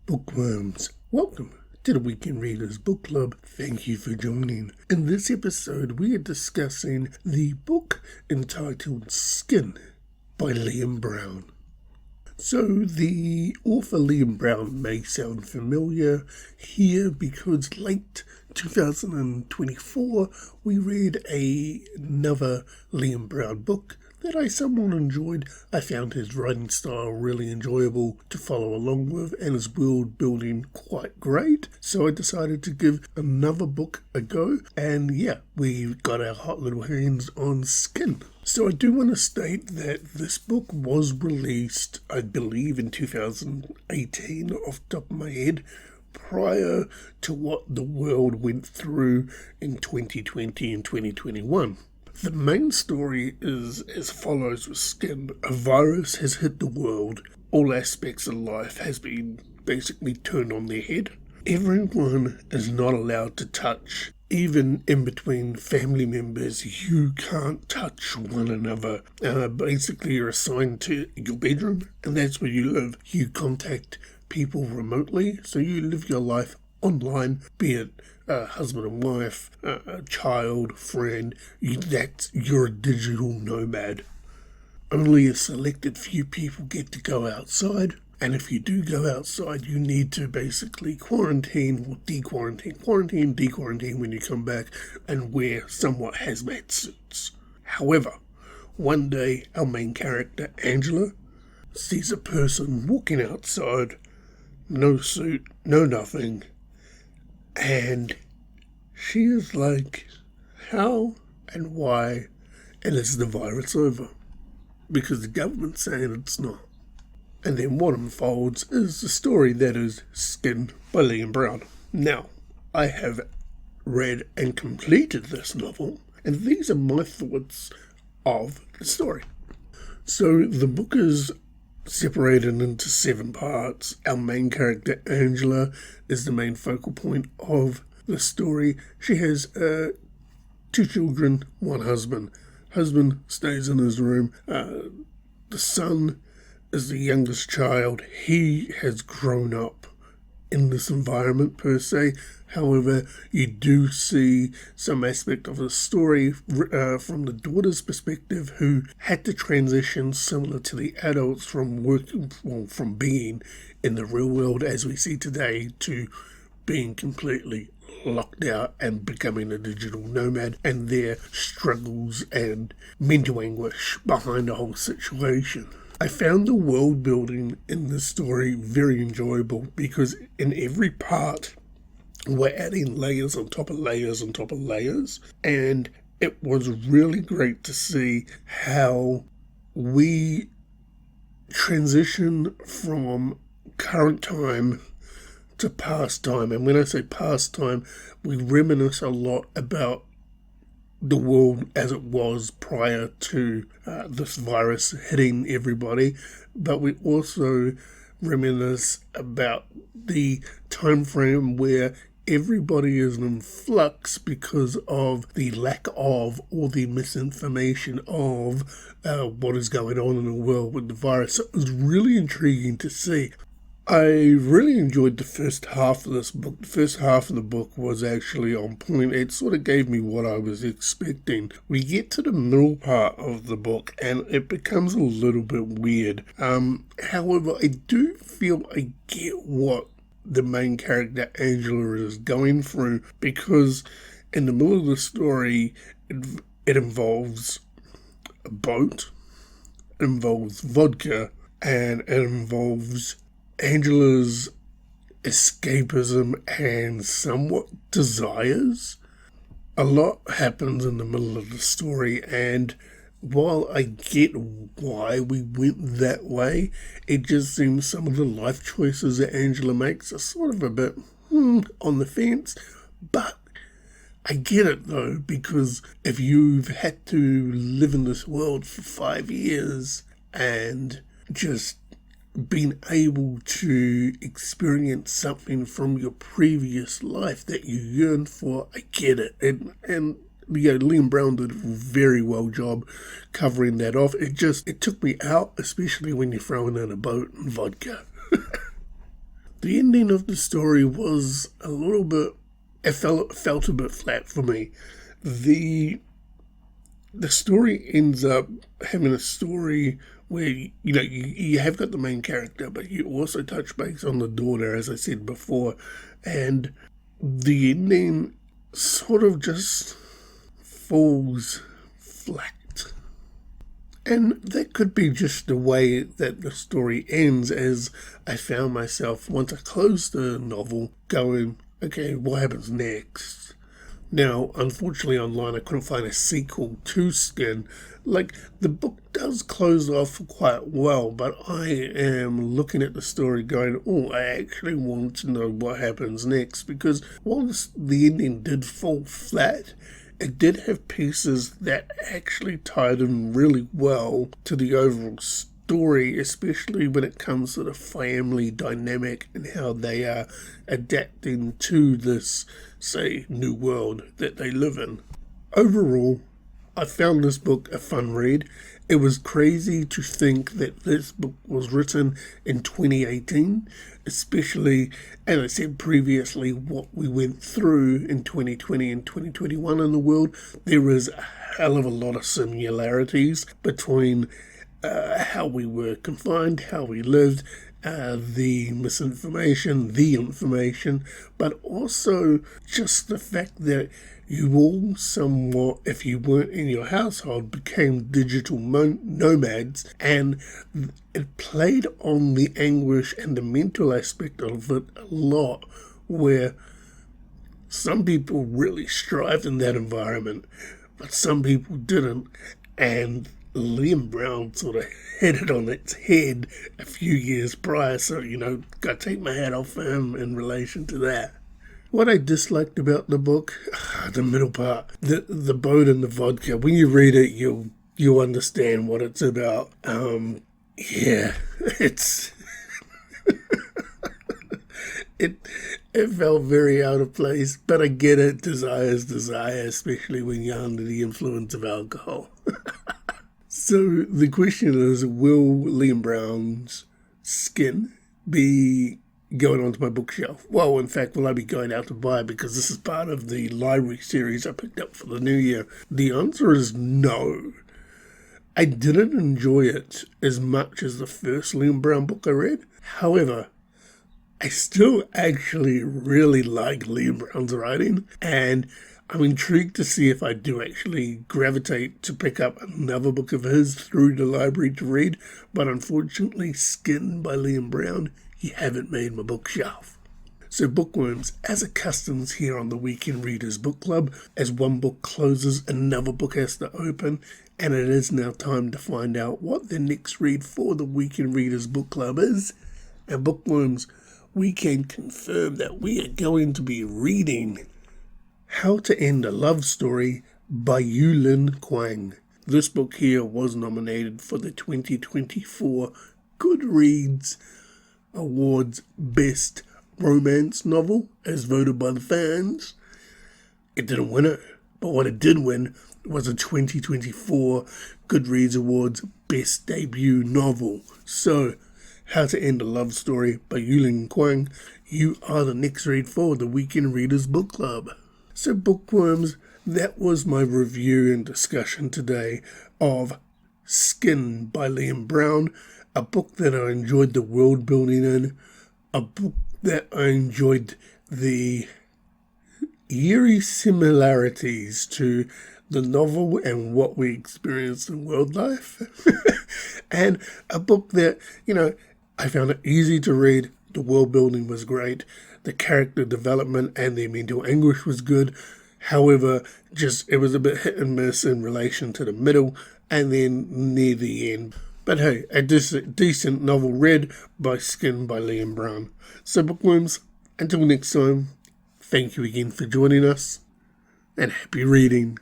Bookworms, welcome to the Weekend Readers Book Club. Thank you for joining. In this episode, we are discussing the book entitled Skin by Liam Brown. So, the author Liam Brown may sound familiar here because late 2024 we read another Liam Brown book that I somewhat enjoyed. I found his writing style really enjoyable to follow along with and his world building quite great. So I decided to give another book a go, and we got our hot little hands on Skin. So I do want to state that this book was released, I believe, in 2018 off the top of my head, prior to what the world went through in 2020 and 2021. The main story is as follows with Skin. A virus has hit the world. All aspects of life has been basically turned on their head. Everyone is not allowed to touch. Even in between family members, you can't touch one another. Basically, you're assigned to your bedroom, and that's where you live. You contact people remotely, so you live your life online, be it husband and wife, a child, friend. You're a digital nomad. Only a selected few people get to go outside, and if you do go outside, you need to basically quarantine or dequarantine when you come back, and wear somewhat hazmat suits. However, one day our main character, Angela, sees a person walking outside, no suit, no nothing, and she is like, how and why, and is the virus over? Because the government's saying it's not. And then what unfolds is the story that is Skin by Liam Brown. Now, I have read and completed this novel, and these are my thoughts of the story. So the book is separated into 7 parts. Our main character, Angela, is the main focal point of the story. She has 2 children, 1 husband. Husband stays in his room. The son is the youngest child. He has grown up in this environment per se. However, you do see some aspect of the story from the daughter's perspective, who had to transition similar to the adults from being in the real world as we see today to being completely locked out and becoming a digital nomad, and their struggles and mental anguish behind the whole situation. I found the world building in this story very enjoyable because in every part we're adding layers on top of layers on top of layers, and it was really great to see how we transition from current time to past time. And when I say past time, we reminisce a lot about the world as it was prior to this virus hitting everybody, but we also reminisce about the time frame where everybody is in flux because of the lack of or the misinformation of what is going on in the world with the virus. So it was really intriguing to see. I really enjoyed the first half of this book. The first half of the book was actually on point. It sort of gave me what I was expecting. We get to the middle part of the book and it becomes a little bit weird. However, I do feel I get what the main character Angela is going through, because in the middle of the story it involves a boat, it involves vodka, and it involves Angela's escapism and somewhat desires. A lot happens in the middle of the story, and while I get why we went that way, it just seems some of the life choices that Angela makes are sort of a bit on the fence. But I get it though, because if you've had to live in this world for 5 years and just being able to experience something from your previous life that you yearn for, I get it. And Liam Brown did a very well job covering that off. It took me out, especially when you're throwing in a boat and vodka. The ending of the story was a little bit, it felt a bit flat for me. The story ends up having a story where you have got the main character, but you also touch base on the daughter, as I said before, and the ending sort of just falls flat. And that could be just the way that the story ends, as I found myself, once I closed the novel, going, okay, what happens next? Now, unfortunately online I couldn't find a sequel to Skin. Like, the book does close off quite well, but I am looking at the story going, oh, I actually want to know what happens next, because whilst the ending did fall flat, it did have pieces that actually tied in really well to the overall story, especially when it comes to the family dynamic and how they are adapting to this, say, new world that they live in. Overall, I found this book a fun read. It was crazy to think that this book was written in 2018, especially, as I said previously, what we went through in 2020 and 2021 in the world. There is a hell of a lot of similarities between how we were confined, how we lived, the misinformation, the information, but also just the fact that you all somewhat, if you weren't in your household, became digital nomads, and it played on the anguish and the mental aspect of it a lot, where some people really strived in that environment, but some people didn't, and Liam Brown sort of hit it on its head a few years prior, so, gotta take my hat off for him in relation to that. What I disliked about the book, the middle part, the boat and the vodka. When you read it, you'll understand what it's about. It's it felt very out of place, but I get it. Desire is desire, especially when you're under the influence of alcohol. So the question is, will Liam Brown's Skin be going onto my bookshelf? Well, in fact, will I be going out to buy it, because this is part of the library series I picked up for the new year? The answer is no. I didn't enjoy it as much as the first Liam Brown book I read. However, I still actually really like Liam Brown's writing, and I'm intrigued to see if I do actually gravitate to pick up another book of his through the library to read, but unfortunately, Skin by Liam Brown, you haven't made my bookshelf. So Bookworms, as it customs here on the Weekend Readers Book Club, as one book closes, another book has to open, and it is now time to find out what the next read for the Weekend Readers Book Club is. And Bookworms, we can confirm that we are going to be reading How to End a Love Story by Yulin Quang. This book here was nominated for the 2024 Goodreads Awards Best Romance Novel, as voted by the fans. It didn't win it, but what it did win was a 2024 Goodreads Awards Best Debut Novel. So, How to End a Love Story by Yulin Quang, you are the next read for the Weekend Readers Book Club. So Bookworms, that was my review and discussion today of Skin by Liam Brown, a book that I enjoyed the world building in, a book that I enjoyed the eerie similarities to the novel and what we experienced in world life, and a book that, I found it easy to read. The world building was great. The character development and the mental anguish was good. However, it was a bit hit and miss in relation to the middle and then near the end. But hey, a decent novel read by Skin by Liam Brown. So Bookworms, until next time, thank you again for joining us, and happy reading.